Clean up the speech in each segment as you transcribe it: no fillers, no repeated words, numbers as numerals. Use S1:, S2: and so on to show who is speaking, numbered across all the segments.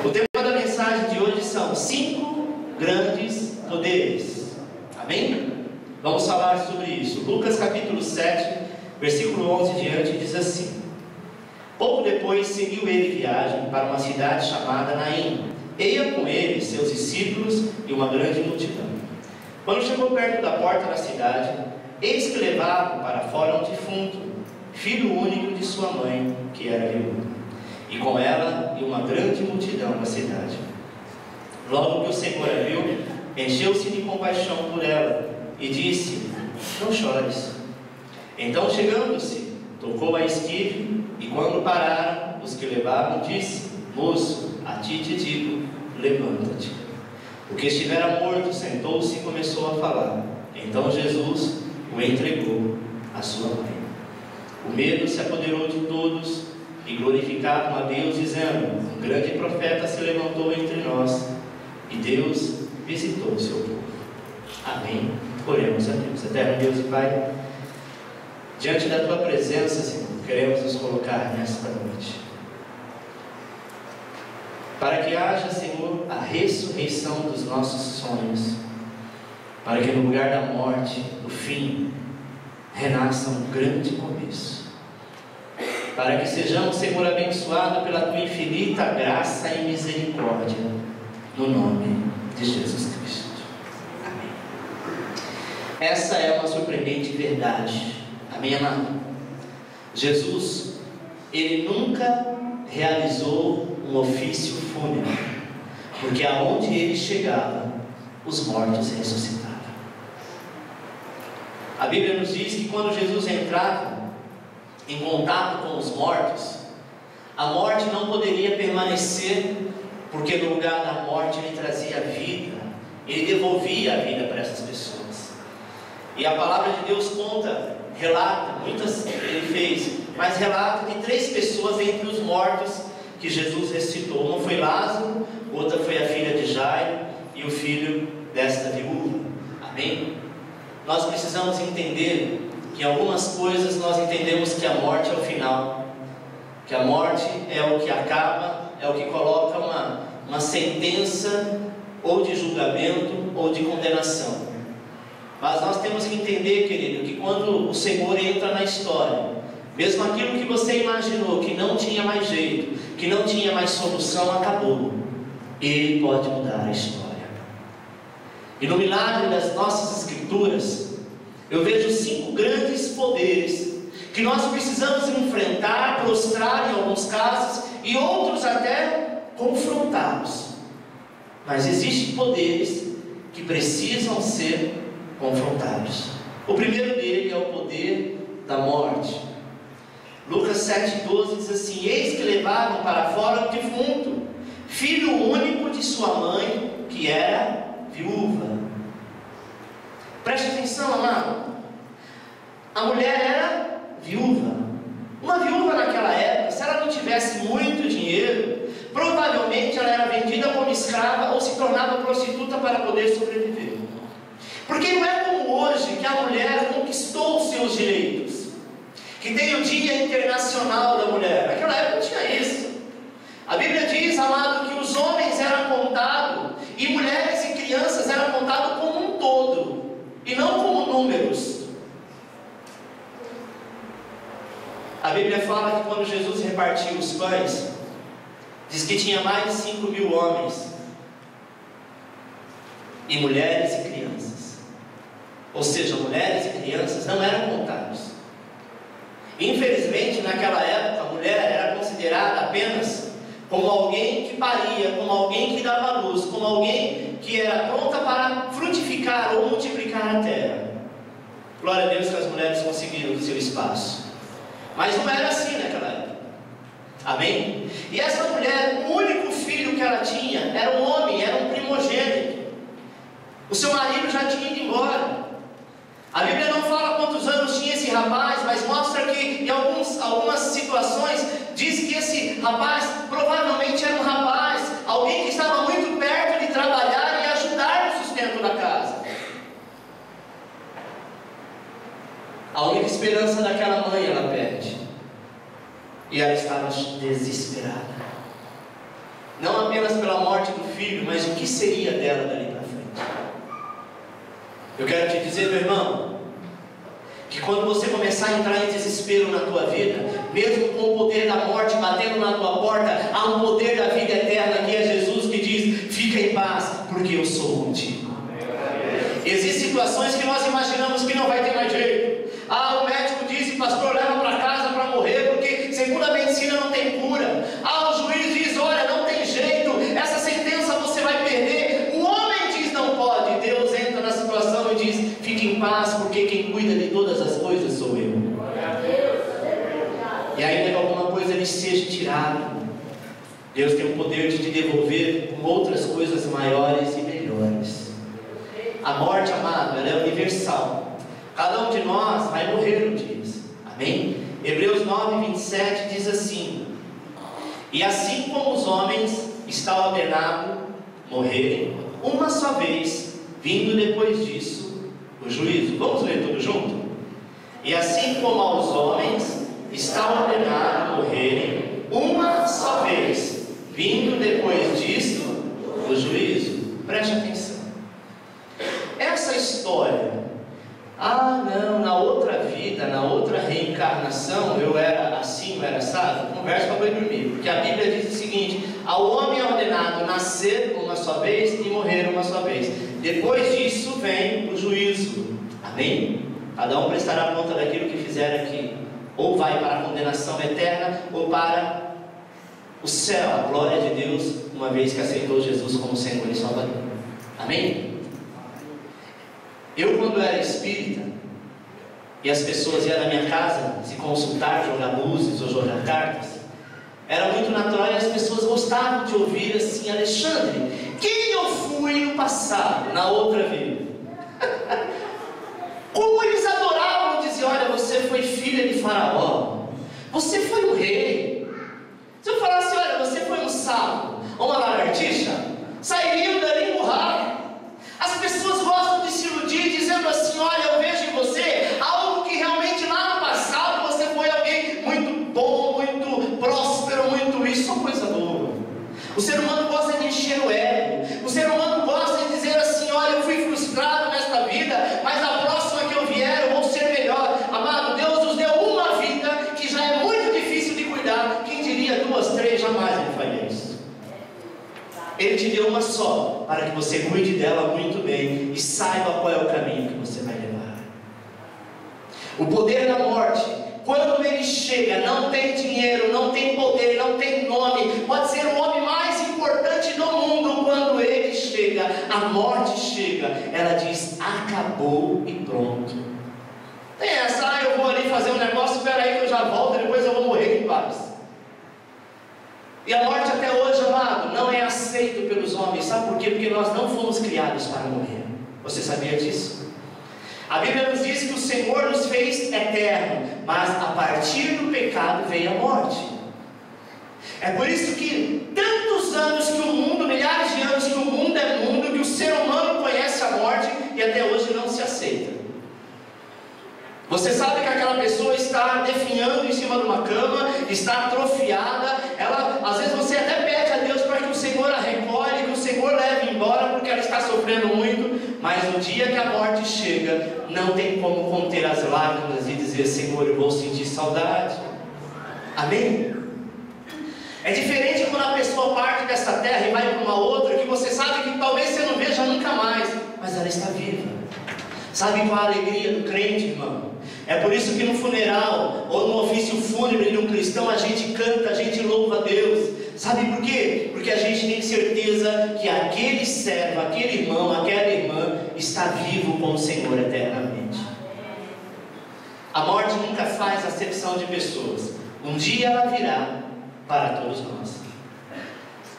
S1: O tema da mensagem de hoje são 5 grandes poderes. Amém? Vamos falar sobre isso. Lucas capítulo 7, versículo 11 em diante, diz assim: Pouco depois seguiu ele viagem para uma cidade chamada Naim. Ia com ele seus discípulos e uma grande multidão. Quando chegou perto da porta da cidade, eis que levavam para fora um defunto, filho único de sua mãe, que era viúva, e com ela e uma grande multidão da cidade. Logo que o Senhor a viu, encheu-se de compaixão por ela e disse: Não chores. Então, chegando-se, tocou a esquife, e quando pararam os que levavam, disse: Moço, a ti te digo, levanta-te. O que estivera morto sentou-se e começou a falar. Então Jesus o entregou à sua mãe. O medo se apoderou de todos e glorificavam a Deus, dizendo: Um grande profeta se levantou entre nós, e Deus visitou o seu povo. Amém. Oremos a Deus. Eterno Deus e Pai, diante da Tua presença, Senhor, queremos nos colocar nesta noite, para que haja, Senhor, a ressurreição dos nossos sonhos, para que no lugar da morte, do fim, renasça um grande começo, para que sejamos, Senhor, abençoados pela Tua infinita graça e misericórdia, no nome de Jesus Cristo. Amém. Essa é uma surpreendente verdade. Amém, amado? Jesus, Ele nunca realizou um ofício fúnebre, porque aonde Ele chegava, os mortos ressuscitavam. A Bíblia nos diz que quando Jesus entrava em contato com os mortos, a morte não poderia permanecer, porque no lugar da morte Ele trazia vida, Ele devolvia a vida para essas pessoas. E a palavra de Deus conta, relata, muitas Ele fez, mas relata de 3 pessoas entre os mortos que Jesus ressuscitou. Uma foi Lázaro, outra foi a filha de Jairo e o filho desta viúva. Amém? Nós precisamos entender que em algumas coisas nós entendemos que a morte é o final, que a morte é o que acaba, é o que coloca uma sentença ou de julgamento ou de condenação. Mas nós temos que entender, querido, que quando o Senhor entra na história, mesmo aquilo que você imaginou que não tinha mais jeito, que não tinha mais solução, acabou. Ele pode mudar a história. E no milagre das nossas escrituras, eu vejo 5 grandes poderes que nós precisamos enfrentar, prostrar em alguns casos, e outros até confrontá-los. Mas existem poderes que precisam ser confrontados. O primeiro dele é o poder da morte. Lucas 7,12 diz assim: Eis que levavam para fora o defunto, filho único de sua mãe, que era viúva. Preste atenção, amado. A mulher era viúva. Uma viúva naquela época, se ela não tivesse muito dinheiro, provavelmente ela era vendida como escrava ou se tornava prostituta para poder sobreviver. Porque não é como hoje, que a mulher conquistou os seus direitos, que tem o Dia Internacional da Mulher. Naquela época não tinha isso. A Bíblia diz, amado, que os homens eram contados, e mulheres e crianças eram contados como um todo, e não como números. A Bíblia fala que quando Jesus repartiu os pães, diz que tinha mais de 5.000 homens, e mulheres e crianças. Ou seja, mulheres e crianças não eram contados. Infelizmente, naquela época, a mulher era considerada apenas como alguém que paria, como alguém que dava luz, como alguém que era pronta para frutificar ou multiplicar a terra. Glória a Deus que as mulheres conseguiram o seu espaço. Mas não era assim naquela época. Amém? E essa mulher, o único filho que ela tinha era um homem, era um primogênito. O seu marido já tinha ido embora. A Bíblia não fala quantos anos tinha esse rapaz, mas mostra que em algumas situações diz que esse rapaz provavelmente era um rapaz, alguém que estava muito perto de trabalhar e ajudar no sustento da casa. A única esperança daquela mãe ela perde, e ela estava desesperada. não apenas pela morte do filho, mas o que seria dela dali para frente. Eu quero te dizer, meu irmão, que quando você começar a entrar em desespero na tua vida, mesmo com o poder da morte batendo na tua porta, há um poder da vida eterna, que é Jesus, que diz: fica em paz, porque eu sou contigo. Existem situações que nós imaginamos que não vai ter mais jeito. O médico disse: pastor, leva para casa para morrer, porque segundo a medicina não tem cura. O juiz diz: olha, não tem jeito, essa sentença você vai perder. O homem diz: não pode. Deus entra na situação e diz: fique em paz, porque quem cuida de todas as coisas sou eu. E ainda que alguma coisa lhe seja tirada, Deus tem o poder de te devolver com outras coisas maiores e melhores. A morte, amado, ela é universal. Cada um de nós vai morrer um dia. Amém? Hebreus 9, 27 diz assim: e assim como os homens está ordenado morrerem uma só vez, vindo depois disso o juízo. Vamos ler tudo junto? E assim como aos homens está ordenado morrerem uma só vez, vindo depois disso o juízo. Preste atenção. Essa história, não, na outra vida, na outra reencarnação, eu era assim, eu era assado, conversa para eu dormir, porque a Bíblia diz o seguinte: ao homem é ordenado nascer uma só vez e morrer uma só vez. Depois disso vem o juízo. Amém? Cada um prestará conta daquilo que fizer aqui, ou vai para a condenação eterna, ou para o céu, a glória de Deus, uma vez que aceitou Jesus como Senhor e Salvador. Amém? Eu, quando era espírita, e as pessoas iam na minha casa se consultar, jogar búzios ou jogar cartas, era muito natural e as pessoas gostavam de ouvir assim: Alexandre, quem eu fui no passado, na outra vida? Como eles adoravam dizer: olha, você foi filha de Faraó, você foi um rei. Se eu falasse: olha, você foi um sapo ou uma lagartixa, sairiam dali empurrado. As pessoas gostam de se iludir dizendo assim: olha, eu vejo em você algo que realmente lá no passado você foi alguém muito bom, muito próspero, muito isso, só coisa boa. O ser humano gosta de encher o ego. O ser humano gosta de dizer assim: olha, eu fui frustrado nesta vida, mas a próxima que eu vier eu vou ser melhor. Amado, Deus nos deu uma vida que já é muito difícil de cuidar. Quem diria 2, 3, jamais ele faria isso. Ele te deu uma só, para que você cuide dela muito bem e saiba qual é o caminho que você vai levar. O poder da morte, quando ele chega, não tem dinheiro, não tem poder, não tem nome. Pode ser o homem mais importante do mundo. Quando ele chega, a morte chega, ela diz: acabou e pronto. Tem essa: eu vou ali fazer um negócio, espera aí que eu já volto, depois eu vou morrer em paz. E a morte até hoje, amado, não é aceito pelos homens. Sabe por quê? Porque nós não fomos criados para morrer. Você sabia disso? A Bíblia nos diz que o Senhor nos fez eterno, mas a partir do pecado veio a morte. É por isso que tantos anos que o mundo, milhares de anos que o mundo é mundo, que o ser humano conhece a morte e até hoje não se aceita. Você sabe que aquela pessoa está definhando em cima de uma cama, está atrofiada. Às vezes você até pede a Deus para que o Senhor a recolhe, que o Senhor leve embora, porque ela está sofrendo muito. Mas no dia que a morte chega, não tem como conter as lágrimas e dizer: Senhor, eu vou sentir saudade. Amém? É diferente quando a pessoa parte dessa terra e vai para uma outra, que você sabe que talvez você não veja nunca mais, mas ela está viva. Sabe qual a alegria do crente, irmão? É por isso que no funeral ou no ofício fúnebre de um cristão a gente canta, a gente louva a Deus. Sabe por quê? Porque a gente tem certeza que aquele servo, aquele irmão, aquela irmã está vivo com o Senhor eternamente. A morte nunca faz acepção de pessoas. Um dia ela virá para todos nós.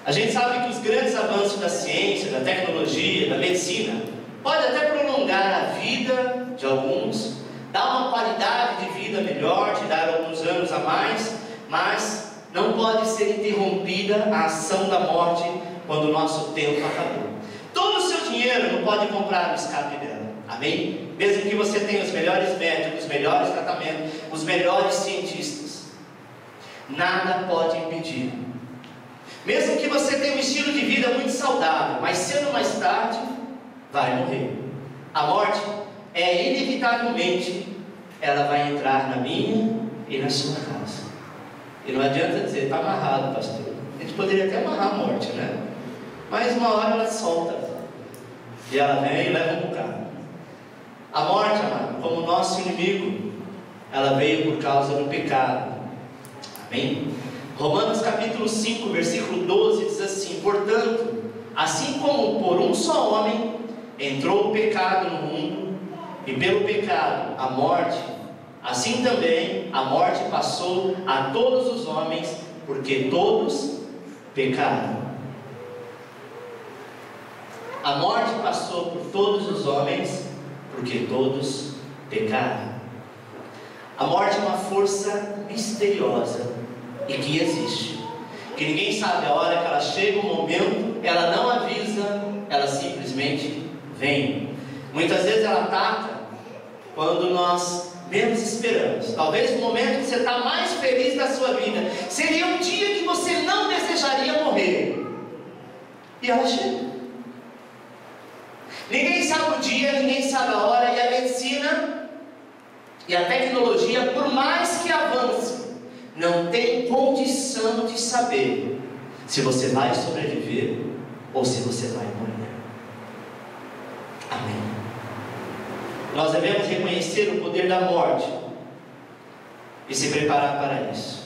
S1: A gente sabe que os grandes avanços da ciência, da tecnologia, da medicina pode até prolongar a vida de alguns, dar uma qualidade de vida melhor, te dar alguns anos a mais, mas não pode ser interrompida a ação da morte quando o nosso tempo acabou. Todo o seu dinheiro não pode comprar o escape dela. Amém? Mesmo que você tenha os melhores médicos, os melhores tratamentos, os melhores cientistas, nada pode impedir. Mesmo que você tenha um estilo de vida muito saudável, mas cedo ou mais tarde vai morrer. A morte inevitavelmente ela vai entrar na minha e na sua casa. E não adianta dizer, está amarrado, pastor. A gente poderia até amarrar a morte, né? Mas uma hora ela solta. E ela vem e leva um bocado. A morte, amado, como nosso inimigo, ela veio por causa do pecado. Amém? Romanos capítulo 5, versículo 12 diz assim: portanto, assim como por um só homem entrou o pecado no mundo, e pelo pecado a morte, assim também a morte passou a todos os homens, porque todos pecaram. A morte passou por todos os homens, porque todos pecaram. A morte é uma força misteriosa e que existe, que ninguém sabe a hora que ela chega, o momento, ela não avisa, ela simplesmente vem. Muitas vezes ela ataca quando nós menos esperamos. Talvez no momento que você está mais feliz da sua vida, seria um dia que você não desejaria morrer, e ela chega. Ninguém sabe o dia, ninguém sabe a hora, e a medicina e a tecnologia, por mais que avance, não tem condição de saber se você vai sobreviver ou se você vai morrer. Amém. Nós devemos reconhecer o poder da morte e se preparar para isso.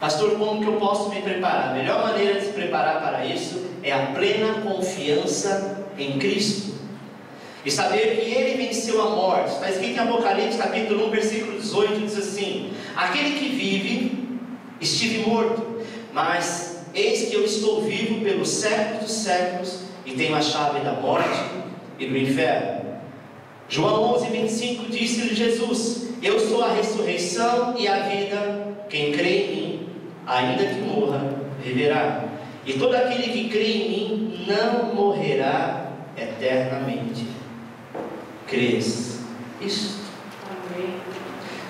S1: Pastor, como que eu posso me preparar? A melhor maneira de se preparar para isso é a plena confiança em Cristo e saber que Ele venceu a morte. Está escrito em Apocalipse capítulo 1, versículo 18, diz assim: aquele que vive, estive morto, mas eis que eu estou vivo pelos séculos dos séculos, e tenho a chave da morte e do inferno. João 11, 25, disse-lhe Jesus: eu sou a ressurreição e a vida, quem crê em mim, ainda que morra, viverá, e todo aquele que crê em mim não morrerá eternamente. Crês isto? Amém.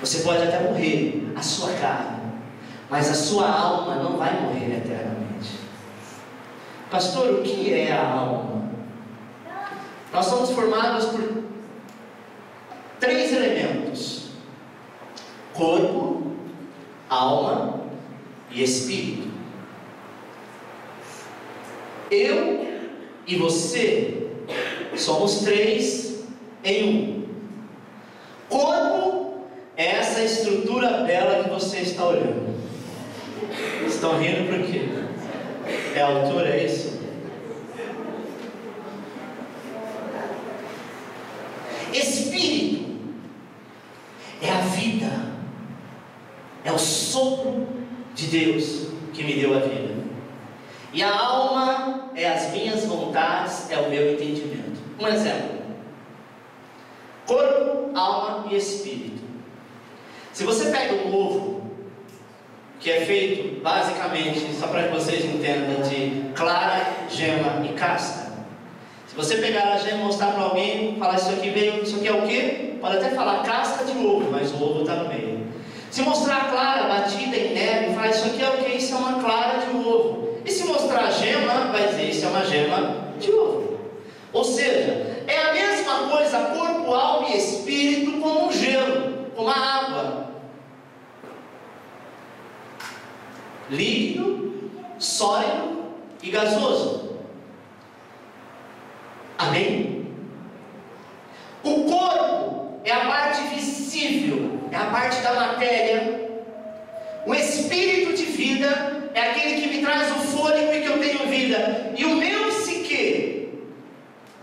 S1: Você pode até morrer, a sua carne, mas a sua alma não vai morrer eternamente. Pastor, o que é a alma? Nós somos formados por 3 elementos: corpo, alma e espírito. Eu e você somos 3 em 1. Corpo é essa estrutura bela que você está olhando. Estão rindo por quê? É a altura, é isso? Espírito é a vida, é o sopro de Deus que me deu a vida. E a alma é as minhas vontades, é o meu entendimento. Um exemplo: corpo, alma e espírito. Se você pega um ovo, que é feito basicamente, só para que vocês entendam, de clara, gema e casca. Se você pegar a gema e mostrar para alguém, falar isso aqui é o quê? Pode até falar casca de ovo, mas o ovo está no meio. Se mostrar a clara batida em neve, falar isso aqui é o quê? Isso é uma clara de ovo. E se mostrar a gema, vai dizer isso é uma gema de ovo. Ou seja, é a mesma coisa, corpo, alma e espírito, como um gelo, como a água. Líquido, sólido e gasoso. Amém? O corpo é a parte visível, é a parte da matéria. O espírito de vida é aquele que me traz o fôlego e que eu tenho vida. E o meu psique,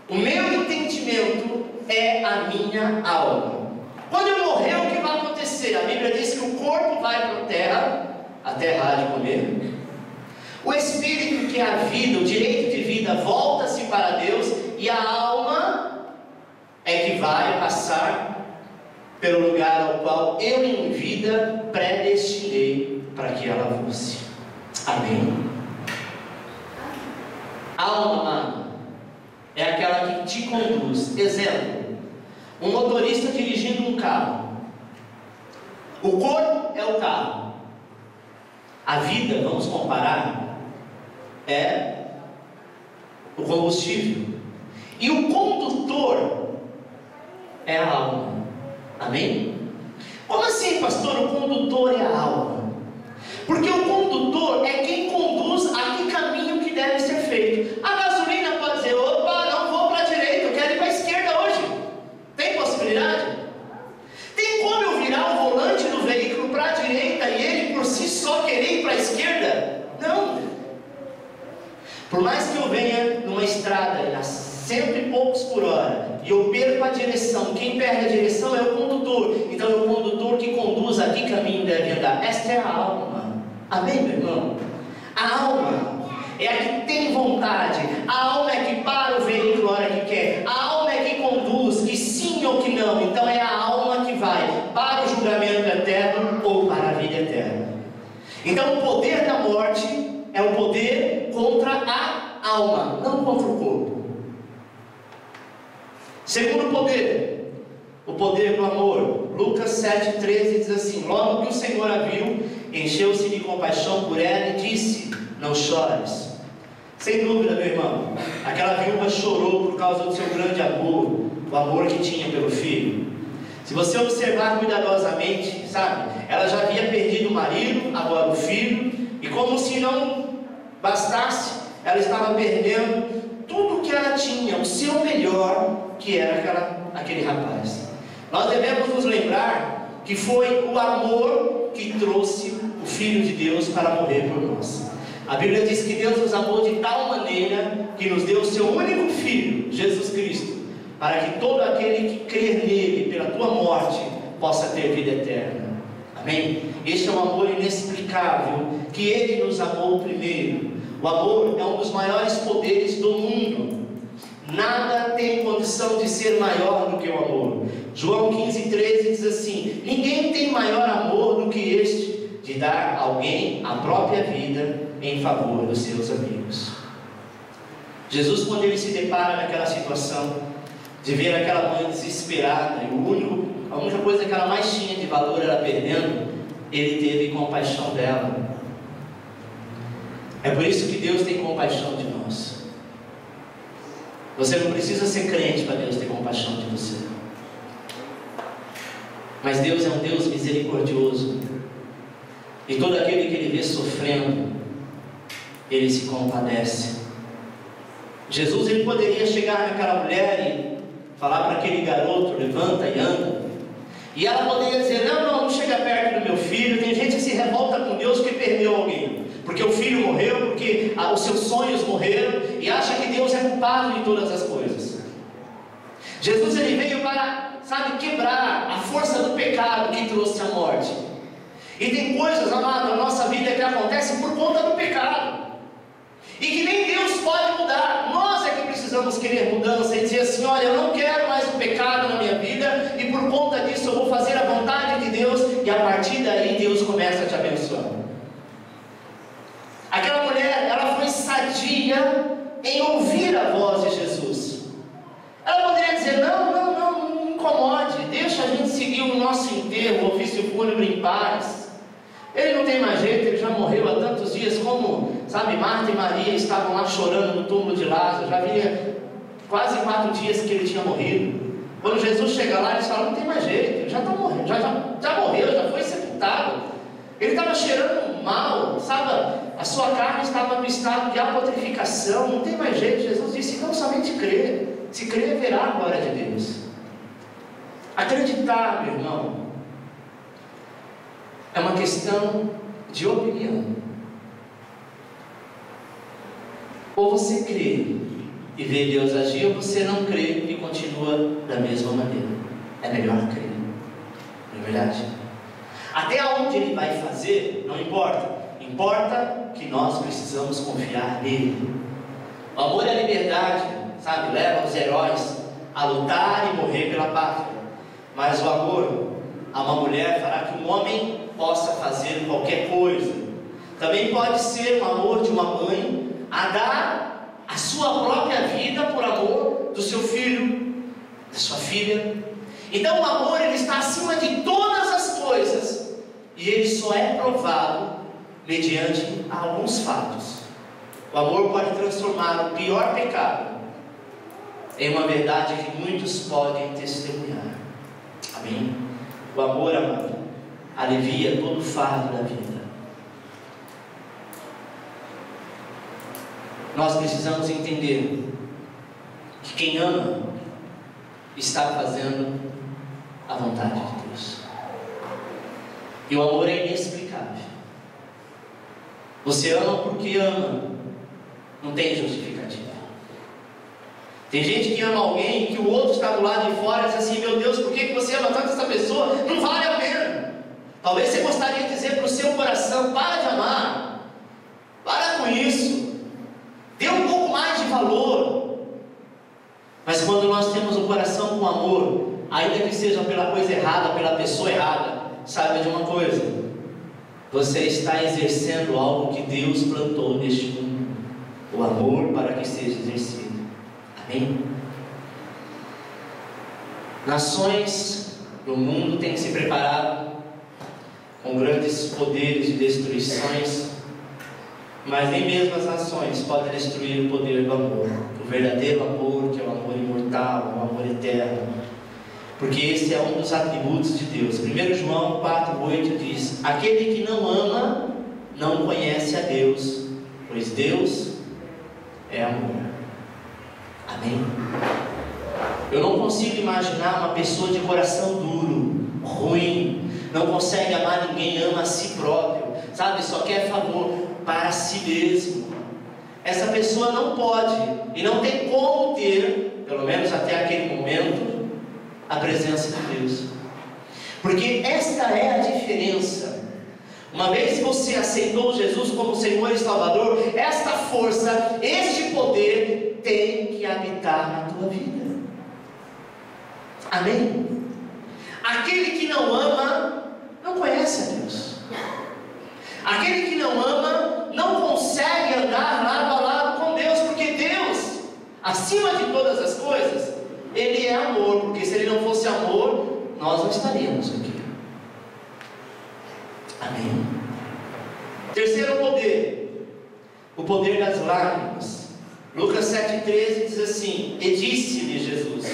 S1: o meu entendimento é a minha alma. Quando eu morrer, o que vai acontecer? A Bíblia diz que o corpo vai para a terra há de comer. O espírito, que é a vida, o direito de vida, volta-se para Deus. E a alma é que vai passar pelo lugar ao qual eu em vida predestinei para que ela fosse. Amém? Alma, amado, é aquela que te conduz. Exemplo: um motorista dirigindo um carro. O corpo é o carro. A vida, vamos comparar, é o combustível. E o condutor é a alma. Amém? Como assim, pastor? O condutor é a alma. Porque o condutor é quem conduz a que caminho que deve ser feito. A gasolina pode dizer: opa, não vou para a direita, eu quero ir para a esquerda hoje. Tem possibilidade? Tem como eu virar o volante do veículo para a direita e ele por si só querer ir para a esquerda? Não. Por mais que eu venha numa estrada a 100 e poucos por hora e eu perco a direção, quem perde a direção é o condutor. Então é o condutor que conduz a que caminho deve andar. Esta é a alma. Amém, meu irmão? A alma é a que tem vontade. A alma é que para o veículo a hora que quer. A alma é que conduz, que sim ou que não. Então é a alma que vai para o julgamento eterno ou para a vida eterna. Então o poder da morte é um poder contra a alma, não contra o corpo. Segundo poder, o poder do amor. Lucas 7,13 diz assim: logo que o Senhor a viu, encheu-se de compaixão por ela e disse: não chores. Sem dúvida, meu irmão, aquela viúva chorou por causa do seu grande amor, o amor que tinha pelo filho. Se você observar cuidadosamente, sabe, ela já havia perdido o marido, agora o filho, e como se não bastasse, ela estava perdendo tudo que ela tinha, o seu melhor, que era aquele rapaz. Nós devemos nos lembrar que foi o amor que trouxe o Filho de Deus para morrer por nós. A Bíblia diz que Deus nos amou de tal maneira que nos deu o seu único Filho, Jesus Cristo, para que todo aquele que crer nele, pela tua morte, possa ter vida eterna. Amém? Este é um amor inexplicável, que Ele nos amou primeiro. O amor é um dos maiores poderes do mundo. Nada tem condição de ser maior do que o amor. João 15,13 diz assim: ninguém tem maior amor do que este, de dar a alguém a própria vida em favor dos seus amigos. Jesus, quando ele se depara naquela situação de ver aquela mãe desesperada, e a única coisa que ela mais tinha de valor era perdendo, ele teve compaixão dela. É por isso que Deus tem compaixão de nós. Você não precisa ser crente para Deus ter compaixão de você. Mas Deus é um Deus misericordioso. E todo aquele que Ele vê sofrendo, Ele se compadece. Jesus, ele poderia chegar naquela mulher e falar para aquele garoto: levanta e anda. E ela poderia dizer: não chega perto do meu filho. Tem gente que se revolta com Deus que perdeu alguém, porque o filho morreu, porque os seus sonhos morreram, e acha que Deus é culpado de todas as coisas. Jesus, ele veio para, quebrar a força do pecado que trouxe a morte. E tem coisas, amado, na nossa vida que acontecem por conta do pecado, e que nem Deus pode mudar. Nós é que precisamos querer mudança e dizer assim: olha, eu não quero mais o pecado na minha vida, e por conta disso eu vou fazer a vontade de Deus, e a partir daí Deus começa a te abençoar. Aquela mulher, ela foi sadia em ouvir a voz de Jesus. Ela poderia dizer: não incomode, deixa a gente seguir o nosso enterro, o ofício fúnebre em paz. Ele não tem mais jeito, ele já morreu há tantos dias, como, Marta e Maria estavam lá chorando no túmulo de Lázaro. Já havia quase 4 dias que ele tinha morrido. Quando Jesus chega lá, eles falam: não tem mais jeito, ele já está morrendo, já morreu, já foi sepultado. Ele estava cheirando mal, a sua carne estava no estado de apotrificação, não tem mais jeito. Jesus disse: não, somente crer, se crer verá a glória de Deus. Acreditar, meu irmão, é uma questão de opinião. Ou você crê e vê Deus agir, ou você não crê e continua da mesma maneira. É melhor crer, não é verdade? Até onde Ele vai fazer, não importa. Importa que nós precisamos confiar nele. O amor e a liberdade, leva os heróis a lutar e morrer pela pátria. Mas o amor a uma mulher fará que um homem possa fazer qualquer coisa. Também pode ser o amor de uma mãe a dar a sua própria vida por amor do seu filho, da sua filha. Então o amor, ele está acima de todas as coisas, e ele só é provado mediante alguns fatos. O amor pode transformar o pior pecado em uma verdade que muitos podem testemunhar. Amém? O amor, amado, alivia todo o fardo da vida. Nós precisamos entender que quem ama está fazendo a vontade de Deus. E o amor é inexplicável. Você ama porque ama. Não tem justificativa. Tem gente que ama alguém que o outro está do lado de fora e diz assim: meu Deus, por que você ama tanto essa pessoa? Não vale a pena. Talvez você gostaria de dizer para o seu coração: para de amar. Para com isso. Dê um pouco mais de valor. Mas quando nós temos o coração com amor, ainda que seja pela coisa errada, pela pessoa errada, saiba de uma coisa: você está exercendo algo que Deus plantou neste mundo. O amor para que seja exercido. Amém? Nações do mundo têm se preparado com grandes poderes de destruições, mas nem mesmo as nações podem destruir o poder do amor, o verdadeiro amor, que é o amor imortal, o amor eterno, porque esse é um dos atributos de Deus. 1 João 4,8 diz: aquele que não ama não conhece a Deus, pois Deus é amor. Amém? Eu não consigo imaginar uma pessoa de coração duro, ruim, não consegue amar ninguém, ama a si próprio, sabe, só quer favor para si mesmo. Essa pessoa não pode e não tem como ter, pelo menos até aquele momento, a presença de Deus, porque esta é a diferença. Uma vez que você aceitou Jesus como Senhor e Salvador, esta força, este poder tem que habitar na tua vida. Amém? Aquele que não ama não conhece a Deus. Aquele que não ama não consegue andar lado a lado com Deus, porque Deus, acima de todas as coisas, Ele é amor, porque se Ele não fosse amor, nós não estaríamos aqui. Amém? Terceiro poder, o poder das lágrimas. Lucas 7,13 diz assim: e disse-lhe Jesus: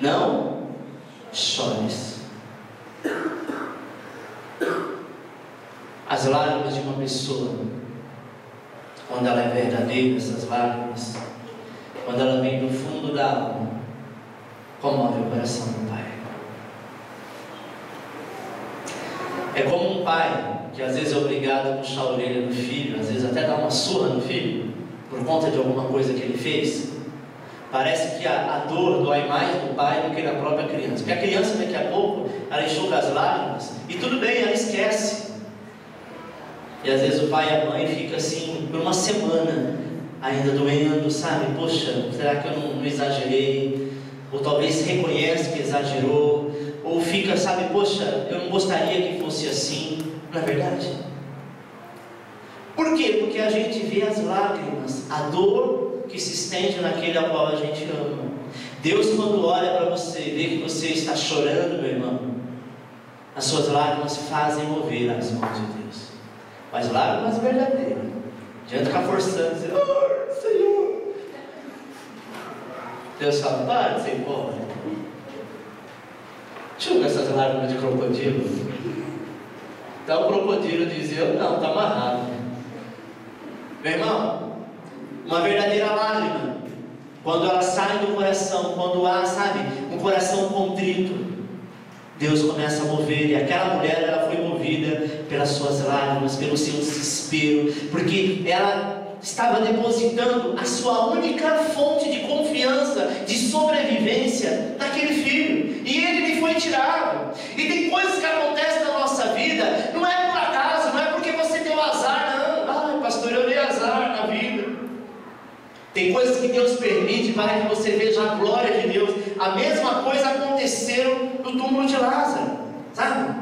S1: não chores. As lágrimas de uma pessoa, quando ela é verdadeira, essas lágrimas, quando ela vem do fundo da alma, comove o coração do pai. É como um pai que às vezes é obrigado a puxar a orelha do filho, às vezes até dar uma surra no filho, por conta de alguma coisa que ele fez. Parece que a dor dói mais no pai do que na própria criança, porque a criança daqui a pouco, ela enxuga as lágrimas, e tudo bem, ela esquece. E às vezes o pai e a mãe ficam assim, por uma semana, ainda doendo, sabe? Poxa, será que eu não exagerei? Ou talvez reconhece que exagerou, ou fica, sabe, poxa, eu não gostaria que fosse assim. Não é verdade? Por quê? Porque a gente vê as lágrimas, a dor que se estende naquele ao qual a gente ama. Deus, quando olha para você e vê que você está chorando, meu irmão, as suas lágrimas fazem mover as mãos de Deus, mas lágrimas verdadeiras. Não adianta ficar forçando, dizer: oh, Senhor. Deus fala: para de ser pobre. Chuga essas lágrimas de crocodilo. Então o crocodilo dizia: não, está amarrado. Meu irmão, uma verdadeira lágrima, quando ela sai do coração, quando há, sabe, um coração contrito, Deus começa a mover. E aquela mulher, ela foi movida pelas suas lágrimas, pelo seu desespero, porque ela estava depositando a sua única fonte de confiança, de sobrevivência naquele filho, e ele lhe foi tirado. E tem coisas que acontecem na nossa vida, não é por acaso, não é porque você deu azar, não. Ah, pastor, eu dei azar na vida. Tem coisas que Deus permite para que você veja a glória de Deus. A mesma coisa aconteceu no túmulo de Lázaro, sabe?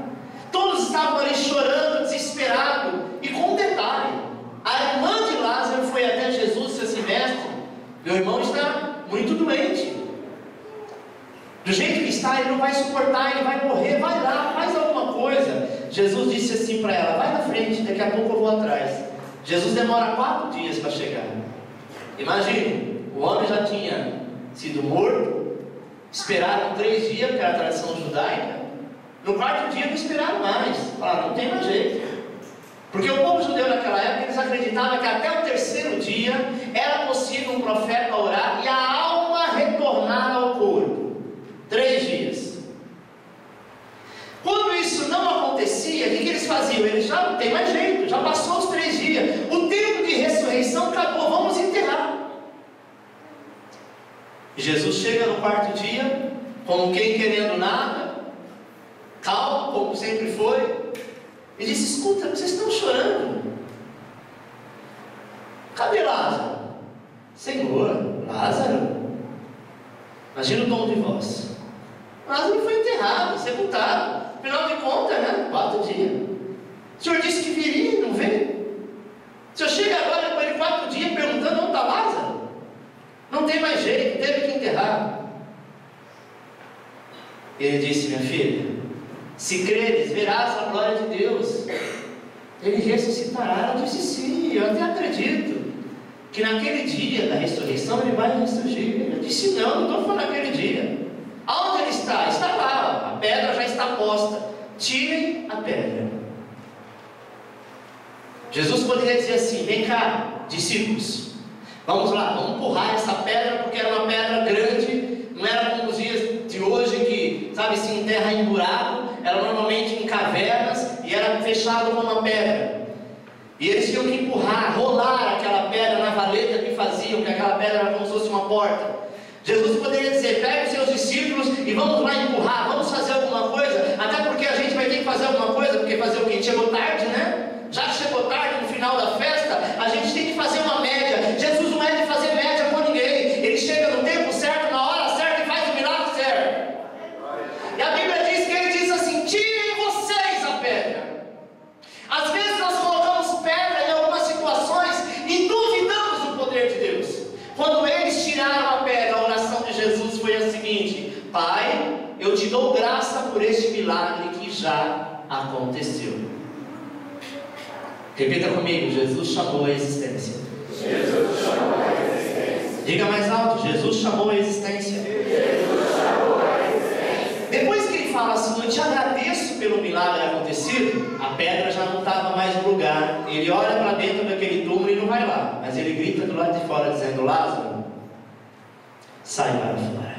S1: Todos estavam ali chorando, desesperados, e com um detalhe: a irmã de Lázaro foi até Jesus e disse assim: mestre, meu irmão está muito doente, do jeito que está, ele não vai suportar, ele vai morrer, vai lá, faz alguma coisa. Jesus disse assim para ela: vai na frente, daqui a pouco eu vou atrás. Jesus demora 4 dias para chegar. Imagine, o homem já tinha sido morto, esperaram 3 dias, porque era a tradição judaica. No 4º dia não esperaram mais, falaram, não tem mais jeito. Porque o povo judeu naquela época, eles acreditavam que até o 3º dia era possível um profeta orar e a alma retornar ao corpo. 3 dias. Quando isso não acontecia, o que eles faziam? Eles já não tem mais jeito, já passou os 3 dias, o tempo de ressurreição acabou, vamos enterrar. E Jesus chega no 4º dia, como quem querendo nada, calmo, como sempre foi, e disse, escuta, vocês estão chorando, cadê Lázaro? Senhor, Lázaro, imagina o tom de voz, Lázaro foi enterrado, sepultado, afinal de contas, né, 4 dias, o senhor disse que viria e não veio, o senhor chega agora depois de 4 dias perguntando onde está Lázaro, não tem mais jeito, teve que enterrar. Ele disse, minha filha, se creres, verás a glória de Deus. Ele ressuscitará. Ela disse, sim, eu até acredito que naquele dia da ressurreição ele vai ressurgir. Ele disse, não estou falando naquele dia. Aonde ele está? Está lá, a pedra já está posta. Tirem a pedra. Jesus poderia dizer assim, vem cá, discípulos, vamos lá, vamos empurrar essa pedra, porque era uma pedra grande, não era como os dias de hoje que, sabe, se enterra em buraco, era normalmente em cavernas e era fechado com uma pedra. E eles tinham que empurrar, rolar aquela pedra na valeta que faziam, que aquela pedra era como se fosse uma porta. Jesus poderia dizer, pega os seus discípulos e vamos lá empurrar, vamos fazer alguma coisa, até porque a gente vai ter que fazer alguma coisa, porque fazer o quê? Chegou tarde, né? Já que chegou tarde no final da festa, a gente tem que fazer uma média. Jesus não é de fazer média com ninguém, ele chega no tempo certo, na hora certa e faz o milagre certo. E a Bíblia diz que ele diz assim, tirem vocês a pedra. Às vezes nós colocamos pedra em algumas situações e duvidamos do poder de Deus. Quando eles tiraram a pedra, a oração de Jesus foi a seguinte, Pai, eu te dou graça por este milagre que já aconteceu. Repita comigo, Jesus chamou a existência.
S2: Jesus chamou a existência.
S1: Diga mais alto, Jesus chamou a existência.
S2: Jesus chamou a existência.
S1: Depois que ele fala assim, eu te agradeço pelo milagre acontecido, a pedra já não estava mais no lugar. Ele olha para dentro daquele túmulo e não vai lá, mas ele grita do lado de fora dizendo, Lázaro, sai para fora.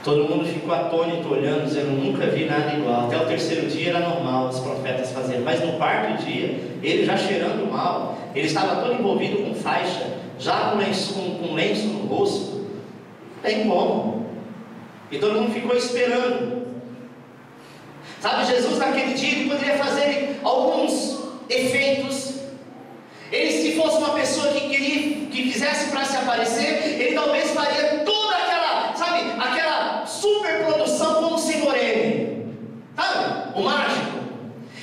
S1: Todo mundo ficou atônito olhando, dizendo, nunca vi nada igual. Até o 3º dia era normal os profetas fazerem, mas no 4º dia, ele já cheirando mal, ele estava todo envolvido com faixa, já com lenço no rosto, tem como. E todo mundo ficou esperando. Sabe, Jesus naquele dia, ele poderia fazer alguns efeitos. Ele, se fosse uma pessoa que quisesse para se aparecer, ele talvez faria toda aquela, sabe, aquela superprodução como o Senhor M, sabe, o mágico.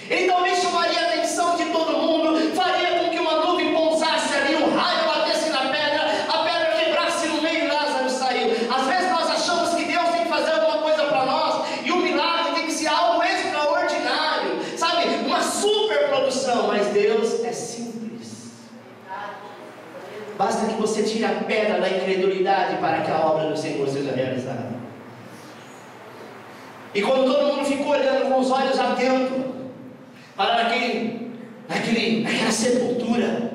S1: Ele talvez chamaria a atenção de todo mundo, faria com que uma nuvem pousasse ali, um raio batesse na pedra, a pedra quebrasse no meio e Lázaro saiu. Às vezes nós achamos que Deus tem que fazer alguma coisa para nós, e o milagre tem que ser algo extraordinário, sabe, uma superprodução, mas Deus é simples. Basta que você tire a pedra da incredulidade para que a obra do Senhor seja realizada. E quando todo mundo ficou olhando com os olhos atentos para naquela sepultura,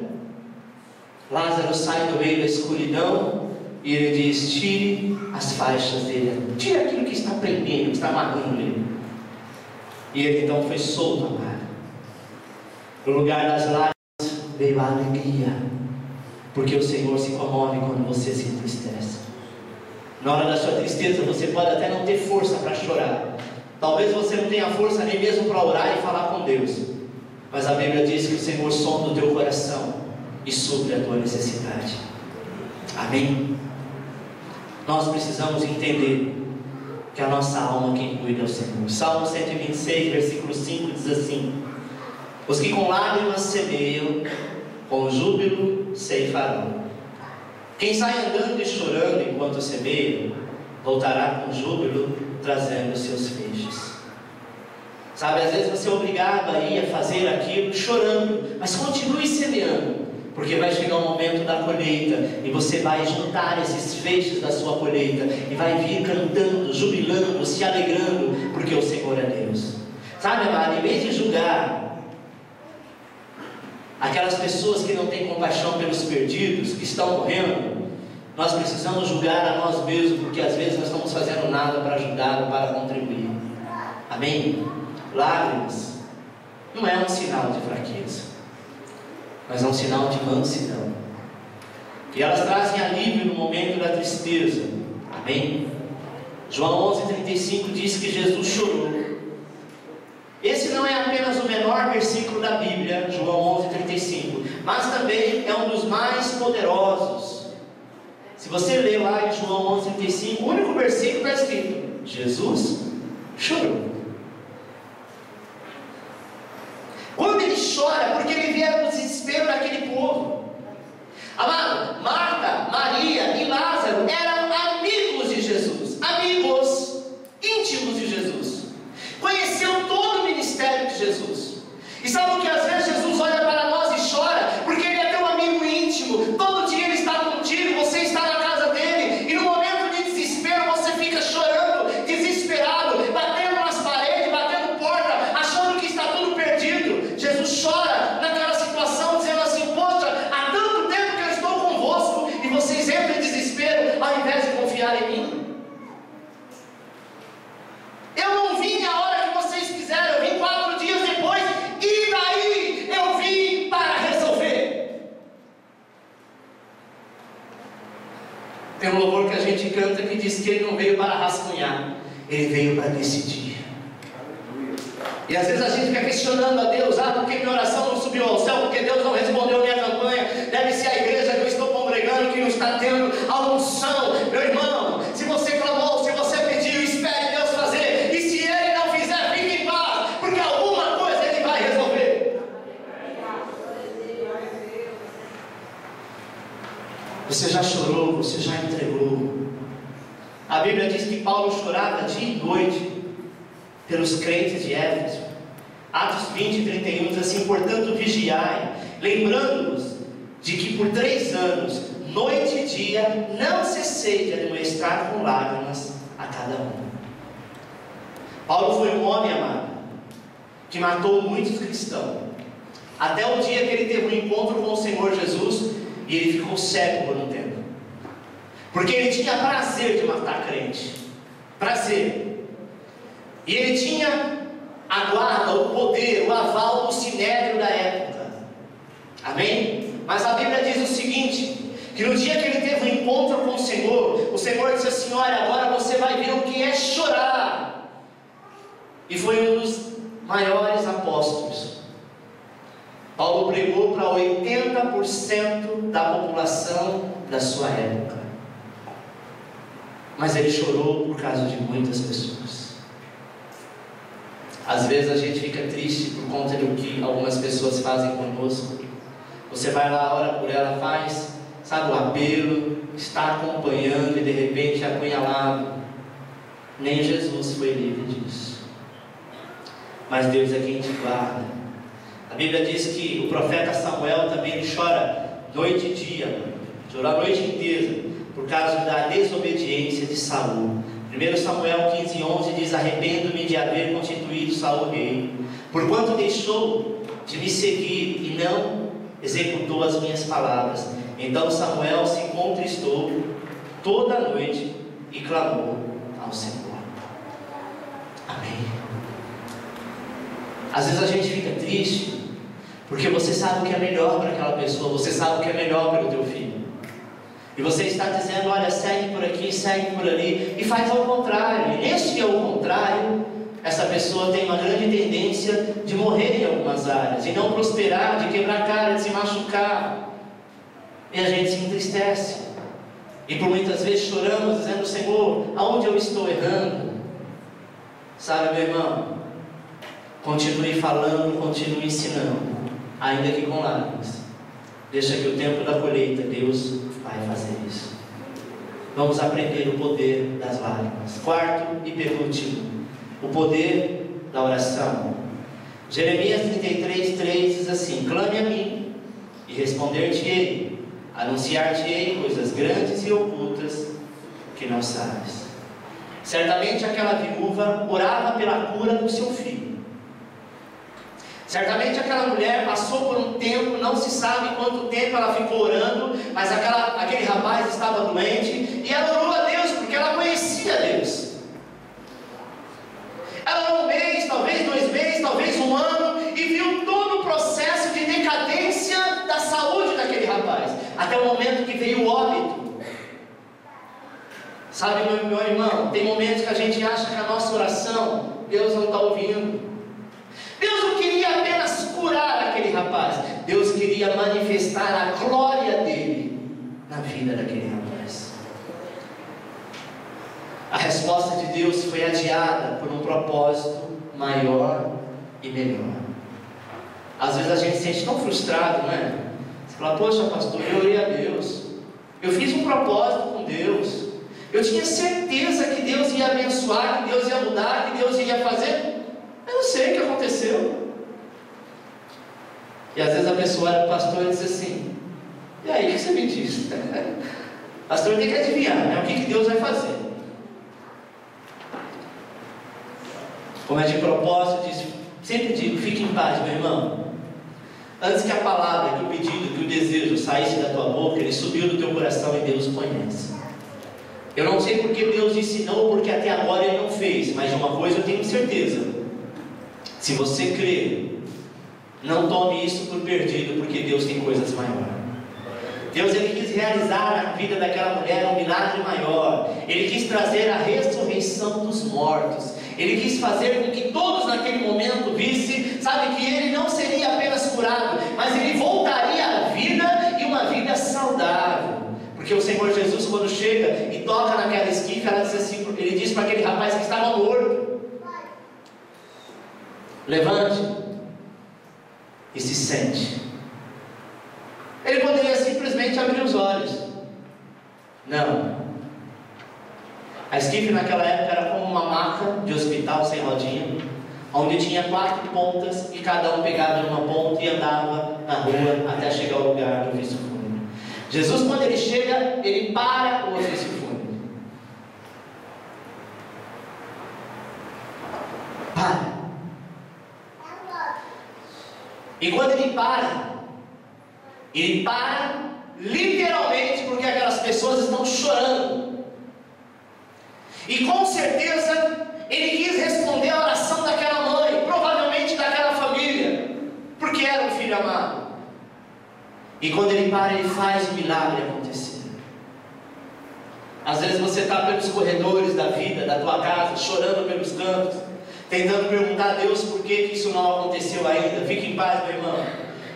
S1: Lázaro sai do meio da escuridão e ele diz, tire as faixas dele, tire aquilo que está prendendo, que está amarrando ele. E ele então foi solto, amado. No lugar das lágrimas veio a alegria, porque o Senhor se comove quando você se entristece. Na hora da sua tristeza você pode até não ter força para chorar, talvez você não tenha força nem mesmo para orar e falar com Deus, mas a Bíblia diz que o Senhor sonda o teu coração e supre a tua necessidade. Amém? Nós precisamos entender que a nossa alma quem cuida é o Senhor. Salmo 126, versículo 5 diz assim, os que com lágrimas semeiam, com júbilo ceifarão. Quem sai andando e chorando enquanto semeia, voltará com júbilo, trazendo seus feixes. Sabe, às vezes você é obrigado a ir a fazer aquilo chorando, mas continue semeando, porque vai chegar o momento da colheita e você vai juntar esses feixes da sua colheita e vai vir cantando, jubilando, se alegrando, porque o Senhor é Deus. Sabe, amado, em vez de julgar aquelas pessoas que não têm compaixão pelos perdidos, que estão morrendo, nós precisamos julgar a nós mesmos, porque às vezes nós não estamos fazendo nada para ajudar ou para contribuir. Amém? Lágrimas não é um sinal de fraqueza, mas é um sinal de mansidão. E elas trazem alívio no momento da tristeza. Amém? João 11,35 diz que Jesus chorou. Esse não é apenas o menor versículo da Bíblia, João 11,35, mas também é um dos mais poderosos. Se você ler lá em João 11,35, o único versículo está escrito: Jesus chorou. Quando ele chora, porque ele vê o desespero daquele povo. Amado, Marta, Maria e Lázaro eram amigos de Jesus, amigos íntimos de Jesus, conheceu todo o ministério de Jesus. E sabe o que às vezes Jesus olha para nós e chora? Porque ele é teu amigo íntimo, todo dia ele está contigo, você está na casa dele, e no momento de desespero você fica chorando, desesperado, batendo nas paredes, batendo porta, achando que está tudo perdido. Jesus chora naquela situação, dizendo assim: poxa, há tanto tempo que eu estou convosco e vocês entram em desespero ao invés de confiar em mim. Eu não vim a hora que vocês quiseram, eu vim 4 dias depois, e daí eu vim para resolver. Tem um louvor que a gente canta que diz que ele não veio para rascunhar, ele veio para decidir. E às vezes a gente fica questionando a Deus: porque minha oração não subiu ao céu, porque Deus não respondeu a minha campanha, deve ser a igreja que eu estou congregando que não está tendo a unção. Meu irmão, se você clamou, se você pediu, espere Deus fazer, e se Ele não fizer, fique em paz, porque alguma coisa Ele vai resolver. Você já chorou, você já entregou. A Bíblia diz que Paulo chorava dia e noite pelos crentes de Éfeso. Atos 20:31 diz assim: portanto vigiai, lembrando-vos de que por 3 anos, noite e dia, não cessei de admoestar com lágrimas a cada um. Paulo foi um homem, amado, que matou muitos cristãos, até o dia que ele teve um encontro com o Senhor Jesus, e ele ficou cego por um tempo, porque ele tinha prazer de matar crente, prazer. E ele tinha a guarda, o poder, o aval do sinédrio da época. Amém? Mas a Bíblia diz o seguinte: que no dia que ele teve um encontro com o Senhor disse assim: olha, agora você vai ver o que é chorar. E foi um dos maiores apóstolos. Paulo pregou para 80% da população da sua época, mas ele chorou por causa de muitas pessoas. Às vezes a gente fica triste por conta do que algumas pessoas fazem conosco. Você vai lá, ora por ela, faz, sabe, o apelo, está acompanhando e de repente é apunhalado. Nem Jesus foi livre disso. Mas Deus é quem te guarda. A Bíblia diz que o profeta Samuel também chora noite e dia, chora a noite inteira, por causa da desobediência de Saul. 1 Samuel 15:11 diz: arrependo-me de haver constituído Saul rei, porquanto deixou de me seguir e não executou as minhas palavras. Então Samuel se contristou toda a noite e clamou ao Senhor. Amém. Às vezes a gente fica triste porque você sabe o que é melhor para aquela pessoa, você sabe o que é melhor para o teu filho, e você está dizendo: olha, segue por aqui, segue por ali, e faz ao contrário. E nesse ao contrário, essa pessoa tem uma grande tendência de morrer em algumas áreas, de não prosperar, de quebrar a cara, de se machucar, e a gente se entristece, e por muitas vezes choramos dizendo: Senhor, aonde eu estou errando? Sabe, meu irmão, continue falando, continue ensinando, ainda que com lágrimas. Deixa que o tempo da colheita, Deus vai fazer isso. Vamos aprender o poder das lágrimas. Quarto e penúltimo, o poder da oração. Jeremias 33:3 diz assim: clame a mim, e responder-te-ei, anunciar-te-ei coisas grandes e ocultas que não sabes. Certamente aquela viúva orava pela cura do seu filho. Certamente aquela mulher passou por um tempo, não se sabe quanto tempo ela ficou orando, mas aquele rapaz estava doente, e ela orou a Deus, porque ela conhecia Deus. Ela orou um mês, talvez 2 meses, talvez 1 ano, e viu todo o processo de decadência da saúde daquele rapaz, até o momento que veio o óbito. Sabe, meu irmão, tem momentos que a gente acha que a nossa oração, Deus não está ouvindo. Deus não queria apenas curar aquele rapaz, Deus queria manifestar a glória dele na vida daquele rapaz. A resposta de Deus foi adiada por um propósito maior e melhor. Às vezes a gente se sente tão frustrado, não é? Você fala: poxa, pastor, eu orei a Deus, eu fiz um propósito com Deus, eu tinha certeza que Deus ia abençoar, que Deus ia mudar, que Deus ia fazer. Eu não sei o que aconteceu. E às vezes a pessoa olha para o pastor e diz assim: e aí, o que você me diz? O pastor tem que adivinhar, né? O que Deus vai fazer. Como é de propósito, sempre digo: fique em paz, meu irmão. Antes que a palavra, que o pedido, que o desejo saísse da tua boca, ele subiu do teu coração e Deus conhece. Eu não sei porque Deus disse não, porque até agora Ele não fez, mas de uma coisa eu tenho certeza: se você crer, não tome isso por perdido, porque Deus tem coisas maiores. Deus, Ele quis realizar na vida daquela mulher um milagre maior. Ele quis trazer a ressurreição dos mortos. Ele quis fazer com que todos naquele momento vissem, sabe, que ele não seria apenas curado, mas ele voltaria à vida, e uma vida saudável. Porque o Senhor Jesus, quando chega e toca naquela esquife, ele diz para aquele rapaz que estava morto: levante e se sente. Ele poderia simplesmente abrir os olhos. Não. A esquife naquela época era como uma maca de hospital sem rodinha, onde tinha 4 pontas, e cada um pegava numa ponta e andava na rua até chegar ao lugar do ofício fúnebre. Jesus, quando ele chega, ele para o ofício fúnebre. Para. E quando ele para literalmente, porque aquelas pessoas estão chorando. E com certeza ele quis responder a oração daquela mãe, provavelmente daquela família, porque era um filho amado. E quando ele para, ele faz o milagre acontecer. Às vezes você está pelos corredores da vida, da tua casa, chorando pelos cantos, tentando perguntar a Deus por que isso não aconteceu ainda. Fique em paz, meu irmão.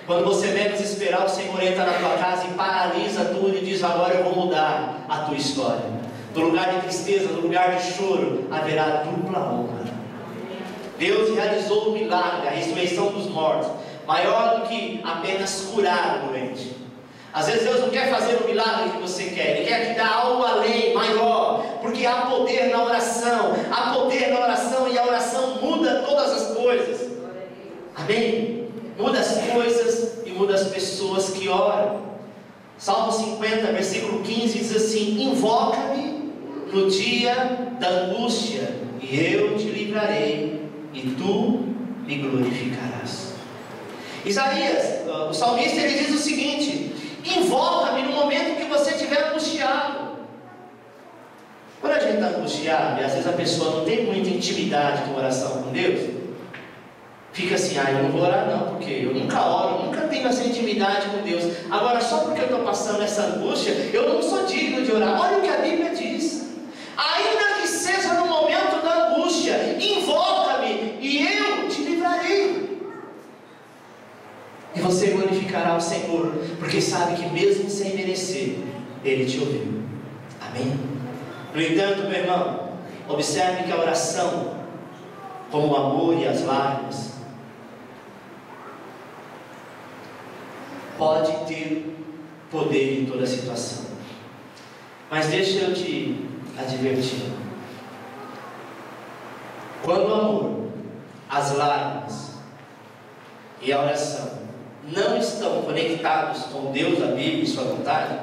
S1: Quando você menos esperar, o Senhor entra na tua casa e paralisa tudo e diz: agora eu vou mudar a tua história. Do lugar de tristeza, do lugar de choro, haverá dupla honra. Deus realizou o milagre, a ressurreição dos mortos, maior do que apenas curar o doente. Às vezes Deus não quer fazer o milagre que você quer, Ele quer te dar algo além, maior, porque há poder na oração, e a oração muda todas as coisas. Amém? Muda as coisas e muda as pessoas que oram. Salmo 50, versículo 15 diz assim: invoca-me no dia da angústia, e eu te livrarei, e tu me glorificarás. Isaías, o salmista, ele diz o seguinte: invoca-me no momento que você estiver angustiado. Quando a gente está angustiado, e às vezes a pessoa não tem muita intimidade com oração com Deus, fica assim: eu não vou orar não, porque eu nunca oro, nunca tenho essa intimidade com Deus. Agora, só porque eu estou passando essa angústia, eu não sou digno de orar. Olha o que a Bíblia diz: ainda que seja no momento da angústia, invoca-me e eu te livrarei. E você glorificará o Senhor, porque sabe que mesmo sem merecer, Ele te ouviu. Amém? No entanto, meu irmão, observe que a oração, como o amor e as lágrimas, pode ter poder em toda situação. Mas deixa eu te advertir: quando o amor, as lágrimas e a oração não estão conectados com Deus, a Bíblia e sua vontade,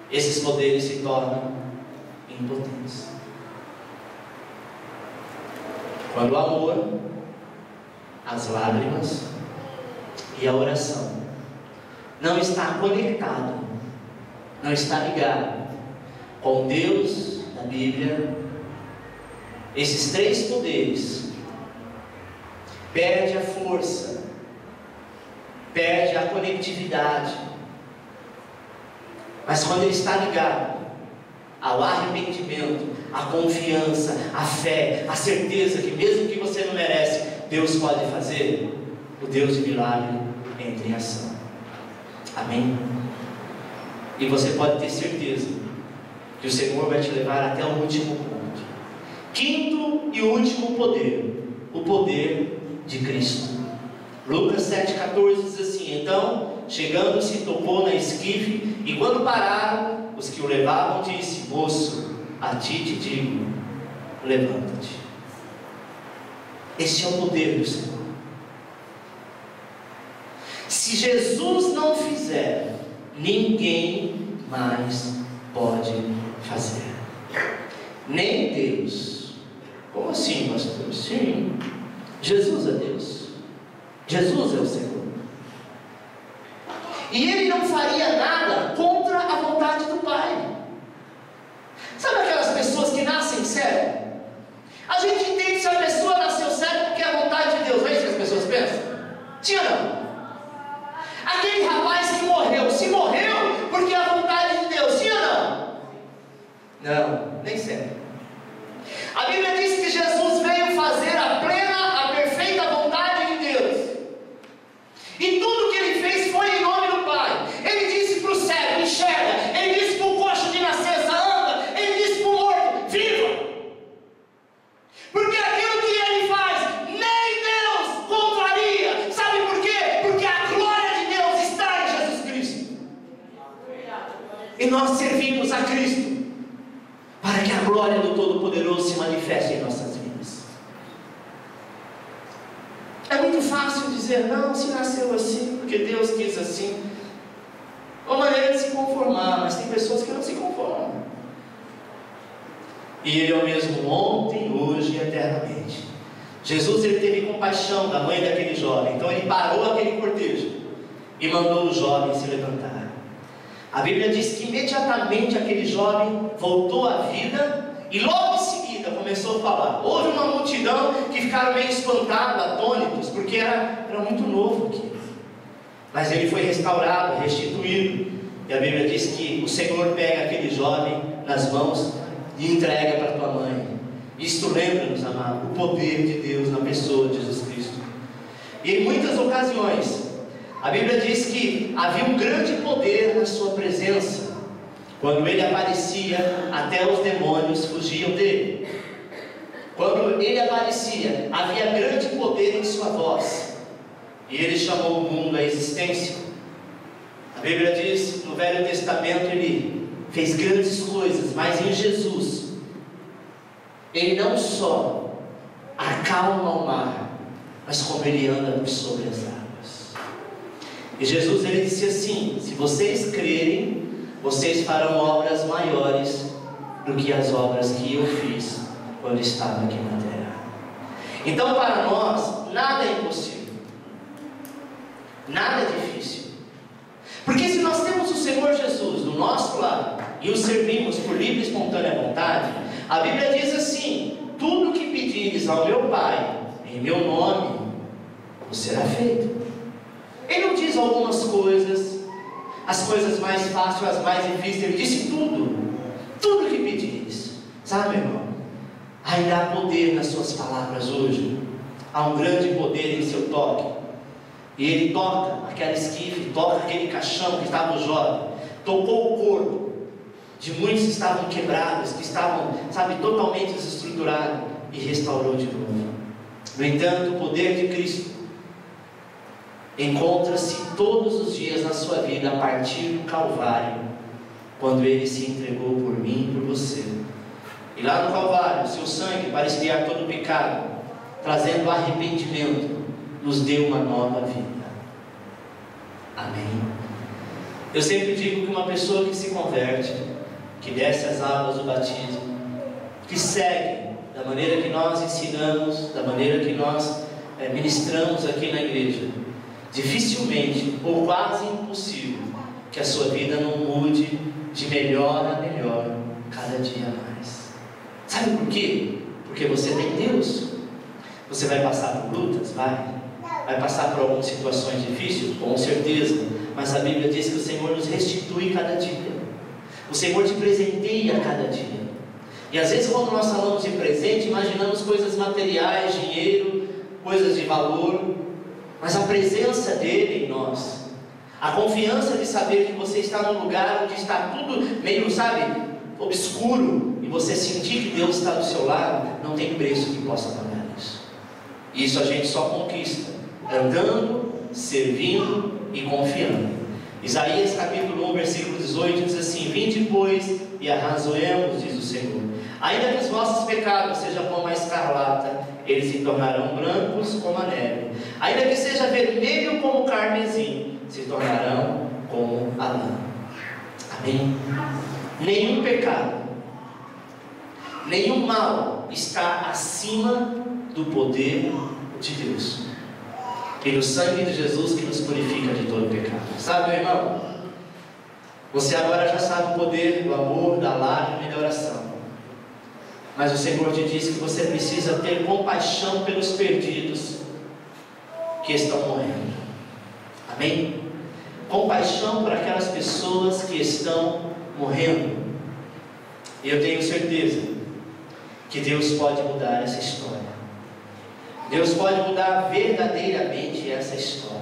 S1: esses poderes se tornam impotentes. Quando o amor, as lágrimas e a oração não está conectado, não está ligado com Deus da Bíblia, esses três poderes perde a força, perde a conectividade. Mas quando ele está ligado ao arrependimento, à confiança, à fé, à certeza que mesmo que você não merece, Deus pode fazer, o Deus de milagre entra em ação. Amém? E você pode ter certeza que o Senhor vai te levar até o último ponto. Quinto e último poder, o poder de Cristo. Lucas 7,14 diz assim: então, chegando-se, tocou na esquife, e quando pararam, os que o levavam disse: moço, a ti te digo, levanta-te. Este é o poder do Senhor. Se Jesus não fizer, ninguém mais pode fazer. Nem Deus. Como assim, pastor? Sim, Jesus é Deus. Jesus é o Senhor. E Ele não faria nada contra a vontade do Pai. Sabe aquelas pessoas que nascem cego? A gente entende se a pessoa nasceu cego porque é a vontade de Deus. Não é isso que as pessoas pensam? Sim ou não? Aquele rapaz que morreu, se morreu porque é a vontade de Deus, sim ou não? Não, nem sempre. A Bíblia diz que Jesus veio fazer a plena, a perfeita vontade de Deus. E tudo que Ele fez foi em nome do Pai. Ele disse para o cego: enxerga. Ele disse para o coxo de nascença: anda. Ele disse para o morto: viva. Porque aquilo que Ele faz, nem Deus contraria. Sabe por quê? Porque a glória de Deus está em Jesus Cristo. E nós servimos a Cristo para que a glória do Todo-Poderoso se manifeste em nossas vidas. É muito fácil dizer: não, se nasceu assim, porque Deus quis assim. Uma maneira de se conformar, mas tem pessoas que não se conformam. E Ele é o mesmo ontem, hoje e eternamente. Jesus, Ele teve compaixão da mãe daquele jovem. Então Ele parou aquele cortejo e mandou o jovem se levantar. A Bíblia diz que imediatamente aquele jovem voltou à vida e logo em seguida começou a falar. Houve uma multidão que ficaram meio espantados, atônitos, porque era muito novo aqui. Mas ele foi restaurado, restituído. E a Bíblia diz que o Senhor pega aquele jovem nas mãos e entrega para a tua mãe. Isto lembra-nos, amado, o poder de Deus na pessoa de Jesus Cristo. E em muitas ocasiões a Bíblia diz que havia um grande poder na sua presença. Quando Ele aparecia, até os demônios fugiam dele. Quando Ele aparecia, havia grande poder em sua voz. E Ele chamou o mundo à existência. A Bíblia diz, no Velho Testamento, Ele fez grandes coisas, mas em Jesus, Ele não só acalma o mar, mas como Ele anda por sobre as águas. E Jesus, Ele disse assim: se vocês crerem, vocês farão obras maiores do que as obras que eu fiz quando estava aqui na terra. Então, para nós, nada é impossível, nada é difícil. Porque se nós temos o Senhor Jesus do nosso lado e o servimos por livre e espontânea vontade, a Bíblia diz assim: tudo que pedires ao meu Pai em meu nome, o será feito. Ele não diz algumas coisas, as coisas mais fáceis, as mais difíceis. Ele disse tudo que pedires. Sabe, irmão, ainda há poder nas suas palavras hoje. Há um grande poder em seu toque. E Ele toca aquela esquife, toca aquele caixão que estava no jovem, tocou o corpo de muitos que estavam quebrados, que estavam, totalmente desestruturados, e restaurou de novo. No entanto, o poder de Cristo encontra-se todos os dias na sua vida a partir do Calvário, quando Ele se entregou por mim e por você. E lá no Calvário, o seu sangue para expiar todo o pecado, trazendo arrependimento, nos dê uma nova vida. Amém. Eu sempre digo que uma pessoa que se converte, que desce as águas do batismo, que segue da maneira que nós ensinamos, da maneira que nós ministramos aqui na igreja, dificilmente, ou quase impossível, que a sua vida não mude de melhor a melhor, cada dia mais. Sabe por quê? Porque você tem Deus. Você vai passar por lutas? Vai passar por algumas situações difíceis? Com certeza. Mas a Bíblia diz que o Senhor nos restitui cada dia. O Senhor te presenteia cada dia. E às vezes quando nós falamos de presente, imaginamos coisas materiais, dinheiro, coisas de valor. Mas a presença dele em nós, a confiança de saber que você está num lugar onde está tudo meio, obscuro, e você sentir que Deus está do seu lado, não tem preço que possa pagar isso. Isso a gente só conquista andando, servindo e confiando. Isaías capítulo 1, versículo 18 diz assim: vinde, pois, e arrazoemos, diz o Senhor. Ainda que os vossos pecados sejam como a escarlata, eles se tornarão brancos como a neve. Ainda que seja vermelho como o carmesim, se tornarão como a lã. Amém? Nenhum pecado, nenhum mal está acima do poder de Deus. E no sangue de Jesus que nos purifica de todo pecado. Sabe, meu irmão? Você agora já sabe o poder do amor, da lágrima e da oração. Mas o Senhor te disse que você precisa ter compaixão pelos perdidos que estão morrendo. Amém? Compaixão por aquelas pessoas que estão morrendo. E eu tenho certeza que Deus pode mudar essa história. Deus pode mudar verdadeiramente essa história.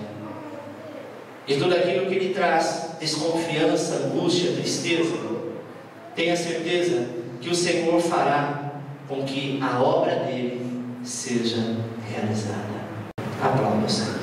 S1: E tudo aquilo que lhe traz desconfiança, angústia, tristeza, tenha certeza que o Senhor fará com que a obra dele seja realizada. Aplauda o Senhor.